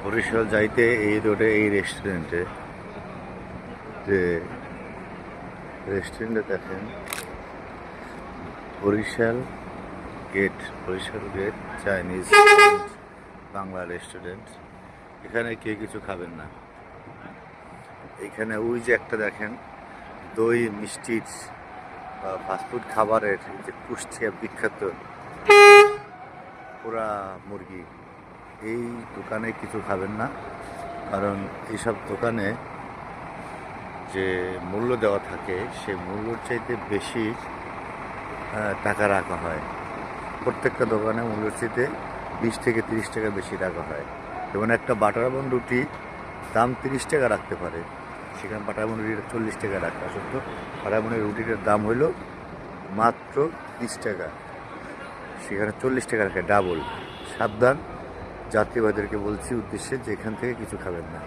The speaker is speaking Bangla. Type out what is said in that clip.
বরিশাল যাইতে এই রোডে এই রেস্টুরেন্টে যে রেস্টুরেন্টে দেখেন Barishal gate Chinese Bangla restaurant. এখানে কেউ কিছু খাবেন না। এখানে ওই যে একটা দেখেন দই মিষ্টির বা ফাস্টফুড খাবারের যে কুষ্টিয়া বিখ্যাত পোড়া মুরগি, এই দোকানে কিছু খাবেন না। কারণ এইসব দোকানে যে মূল্য দেওয়া থাকে সেই মূল্যর চাইতে বেশি টাকা রাখা হয়। প্রত্যেকটা দোকানে মূল্যর চাইতে 20 থেকে 30 টাকা বেশি রাখা হয়। যেমন একটা বাটার বন রুটি দাম 30 টাকা রাখতে পারে, সেখানে বাটার বন রুটিটা 40 টাকা রাখা সত্য বাটার বনের রুটিটার দাম হইল মাত্র 30 টাকা, সেখানে 40 টাকা রাখে, ডাবল। সাবধান, যাত্রীবাহীদেরকে বলছি উদ্দেশ্যে যে এখান থেকে কিছু খাবেন না।